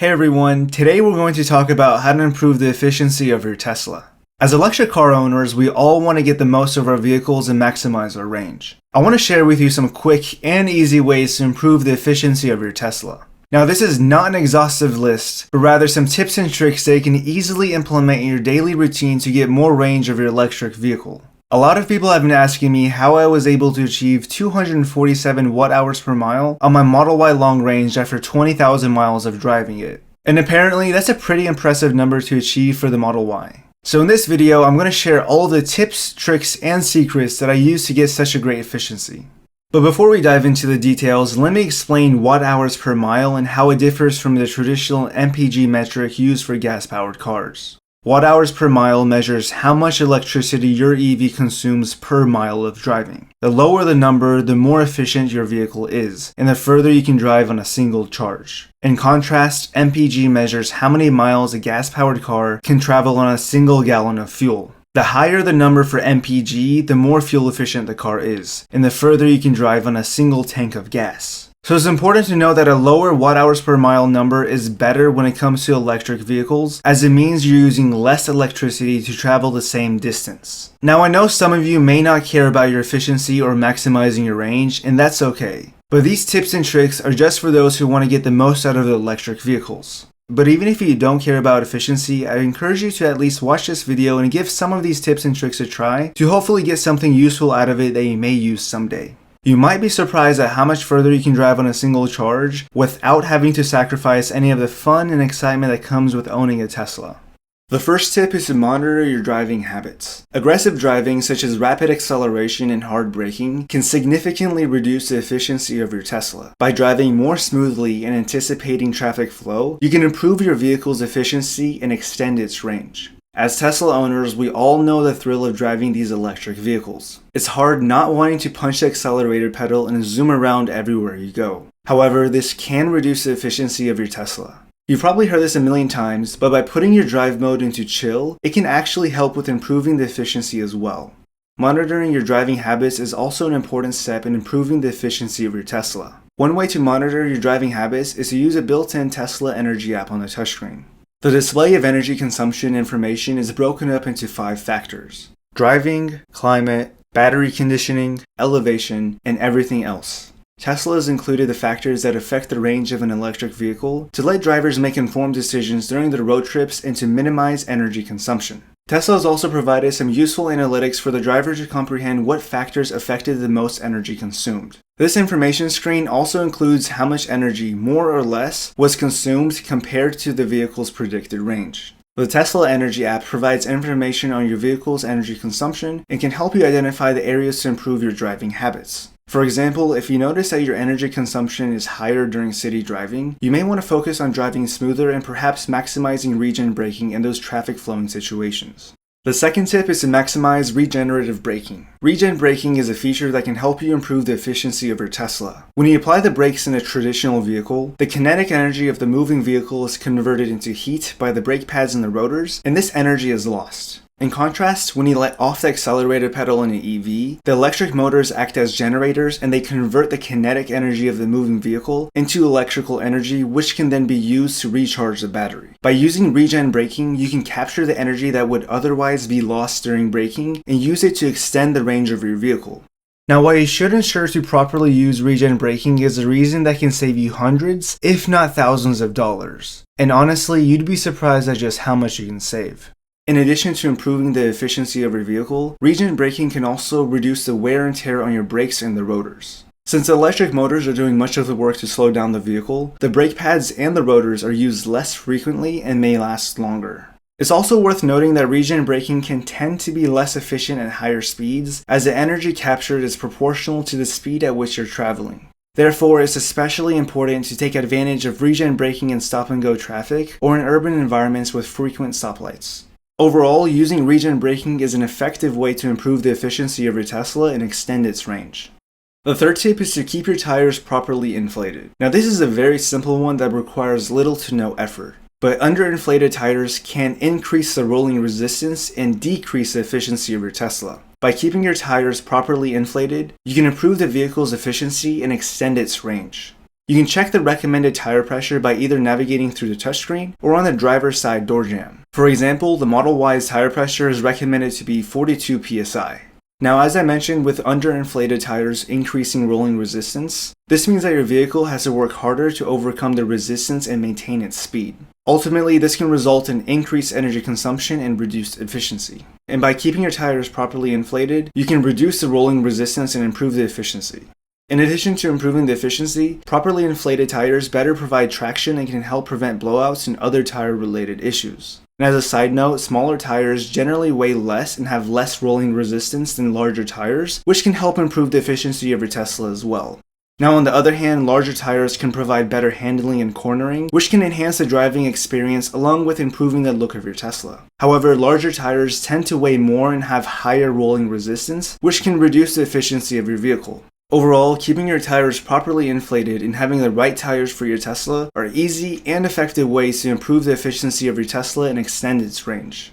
Hey everyone, today we're going to talk about how to improve the efficiency of your Tesla. As electric car owners, we all want to get the most of our vehicles and maximize our range. I want to share with you some quick and easy ways to improve the efficiency of your Tesla. Now this is not an exhaustive list, but rather some tips and tricks that you can easily implement in your daily routine to get more range of your electric vehicle. A lot of people have been asking me how I was able to achieve 247 watt-hours per mile on my Model Y long range after 20,000 miles of driving it. And apparently that's a pretty impressive number to achieve for the Model Y. So in this video, I'm going to share all the tips, tricks, and secrets that I use to get such a great efficiency. But before we dive into the details, let me explain watt-hours per mile and how it differs from the traditional MPG metric used for gas-powered cars. Watt-hours per mile measures how much electricity your EV consumes per mile of driving. The lower the number, the more efficient your vehicle is, and the further you can drive on a single charge. In contrast, MPG measures how many miles a gas-powered car can travel on a single gallon of fuel. The higher the number for MPG, the more fuel efficient the car is, and the further you can drive on a single tank of gas. So it's important to know that a lower watt-hours per mile number is better when it comes to electric vehicles, as it means you're using less electricity to travel the same distance. Now I know some of you may not care about your efficiency or maximizing your range, and that's okay. But these tips and tricks are just for those who want to get the most out of the electric vehicles. But even if you don't care about efficiency, I encourage you to at least watch this video and give some of these tips and tricks a try to hopefully get something useful out of it that you may use someday. You might be surprised at how much further you can drive on a single charge without having to sacrifice any of the fun and excitement that comes with owning a Tesla. The first tip is to monitor your driving habits. Aggressive driving, such as rapid acceleration and hard braking, can significantly reduce the efficiency of your Tesla. By driving more smoothly and anticipating traffic flow, you can improve your vehicle's efficiency and extend its range. As Tesla owners, we all know the thrill of driving these electric vehicles. It's hard not wanting to punch the accelerator pedal and zoom around everywhere you go. However, this can reduce the efficiency of your Tesla. You've probably heard this a million times, but by putting your drive mode into chill, it can actually help with improving the efficiency as well. Monitoring your driving habits is also an important step in improving the efficiency of your Tesla. One way to monitor your driving habits is to use a built-in Tesla Energy app on the touchscreen. The display of energy consumption information is broken up into 5 factors: driving, climate, battery conditioning, elevation, and everything else. Tesla has included the factors that affect the range of an electric vehicle to let drivers make informed decisions during their road trips and to minimize energy consumption. Tesla has also provided some useful analytics for the driver to comprehend what factors affected the most energy consumed. This information screen also includes how much energy, more or less, was consumed compared to the vehicle's predicted range. The Tesla Energy app provides information on your vehicle's energy consumption and can help you identify the areas to improve your driving habits. For example, if you notice that your energy consumption is higher during city driving, you may want to focus on driving smoother and perhaps maximizing regen braking in those traffic flowing situations. The second tip is to maximize regenerative braking. Regen braking is a feature that can help you improve the efficiency of your Tesla. When you apply the brakes in a traditional vehicle, the kinetic energy of the moving vehicle is converted into heat by the brake pads and the rotors, and this energy is lost. In contrast, when you let off the accelerator pedal in an EV, the electric motors act as generators and they convert the kinetic energy of the moving vehicle into electrical energy, which can then be used to recharge the battery. By using regen braking, you can capture the energy that would otherwise be lost during braking and use it to extend the range of your vehicle. Now, why you should ensure to properly use regen braking is a reason that can save you hundreds, if not thousands of dollars. And honestly, you'd be surprised at just how much you can save. In addition to improving the efficiency of your vehicle, regen braking can also reduce the wear and tear on your brakes and the rotors. Since the electric motors are doing much of the work to slow down the vehicle, the brake pads and the rotors are used less frequently and may last longer. It's also worth noting that regen braking can tend to be less efficient at higher speeds, as the energy captured is proportional to the speed at which you're traveling. Therefore, it's especially important to take advantage of regen braking in stop-and-go traffic or in urban environments with frequent stoplights. Overall, using regen braking is an effective way to improve the efficiency of your Tesla and extend its range. The third tip is to keep your tires properly inflated. Now this is a very simple one that requires little to no effort, but underinflated tires can increase the rolling resistance and decrease the efficiency of your Tesla. By keeping your tires properly inflated, you can improve the vehicle's efficiency and extend its range. You can check the recommended tire pressure by either navigating through the touchscreen or on the driver's side door jamb. For example, the Model Y's tire pressure is recommended to be 42 psi. Now, as I mentioned, with underinflated tires increasing rolling resistance, this means that your vehicle has to work harder to overcome the resistance and maintain its speed. Ultimately, this can result in increased energy consumption and reduced efficiency. And by keeping your tires properly inflated, you can reduce the rolling resistance and improve the efficiency. In addition to improving the efficiency, properly inflated tires better provide traction and can help prevent blowouts and other tire-related issues. And as a side note, smaller tires generally weigh less and have less rolling resistance than larger tires, which can help improve the efficiency of your Tesla as well. Now, on the other hand, larger tires can provide better handling and cornering, which can enhance the driving experience along with improving the look of your Tesla. However, larger tires tend to weigh more and have higher rolling resistance, which can reduce the efficiency of your vehicle. Overall, keeping your tires properly inflated and having the right tires for your Tesla are easy and effective ways to improve the efficiency of your Tesla and extend its range.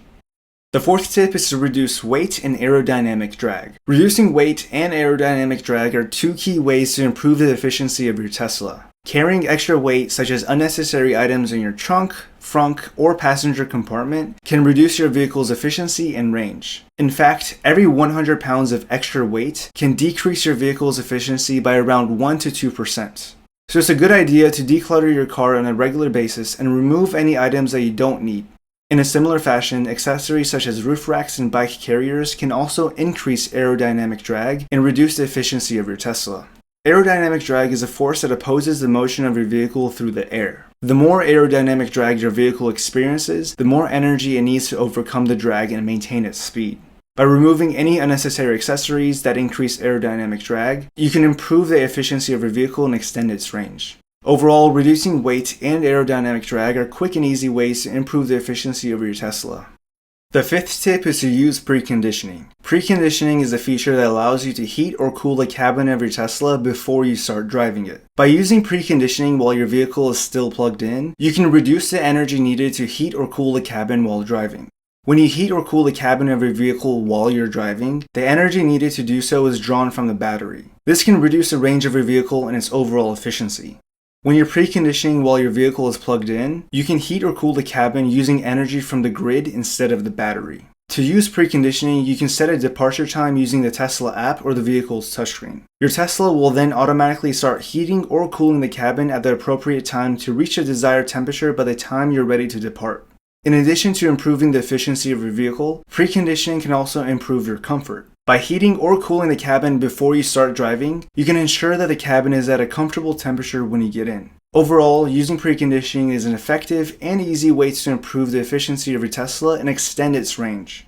The fourth tip is to reduce weight and aerodynamic drag. Reducing weight and aerodynamic drag are two key ways to improve the efficiency of your Tesla. Carrying extra weight, such as unnecessary items in your trunk, frunk, or passenger compartment, can reduce your vehicle's efficiency and range. In fact, every 100 pounds of extra weight can decrease your vehicle's efficiency by around 1 to 2%. So it's a good idea to declutter your car on a regular basis and remove any items that you don't need. In a similar fashion, accessories such as roof racks and bike carriers can also increase aerodynamic drag and reduce the efficiency of your Tesla. Aerodynamic drag is a force that opposes the motion of your vehicle through the air. The more aerodynamic drag your vehicle experiences, the more energy it needs to overcome the drag and maintain its speed. By removing any unnecessary accessories that increase aerodynamic drag, you can improve the efficiency of your vehicle and extend its range. Overall, reducing weight and aerodynamic drag are quick and easy ways to improve the efficiency of your Tesla. The fifth tip is to use preconditioning. Preconditioning is a feature that allows you to heat or cool the cabin of your Tesla before you start driving it. By using preconditioning while your vehicle is still plugged in, you can reduce the energy needed to heat or cool the cabin while driving. When you heat or cool the cabin of your vehicle while you're driving, the energy needed to do so is drawn from the battery. This can reduce the range of your vehicle and its overall efficiency. When you're preconditioning while your vehicle is plugged in, you can heat or cool the cabin using energy from the grid instead of the battery. To use preconditioning, you can set a departure time using the Tesla app or the vehicle's touchscreen. Your Tesla will then automatically start heating or cooling the cabin at the appropriate time to reach a desired temperature by the time you're ready to depart. In addition to improving the efficiency of your vehicle, preconditioning can also improve your comfort. By heating or cooling the cabin before you start driving, you can ensure that the cabin is at a comfortable temperature when you get in. Overall, using preconditioning is an effective and easy way to improve the efficiency of your Tesla and extend its range.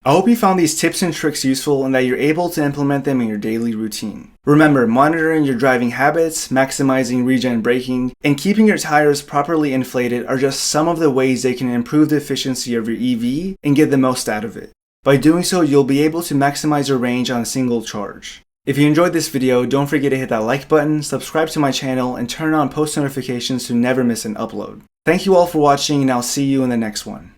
I hope you found these tips and tricks useful and that you're able to implement them in your daily routine. Remember, monitoring your driving habits, maximizing regen braking, and keeping your tires properly inflated are just some of the ways they can improve the efficiency of your EV and get the most out of it. By doing so, you'll be able to maximize your range on a single charge. If you enjoyed this video, don't forget to hit that like button, subscribe to my channel, and turn on post notifications to never miss an upload. Thank you all for watching, and I'll see you in the next one.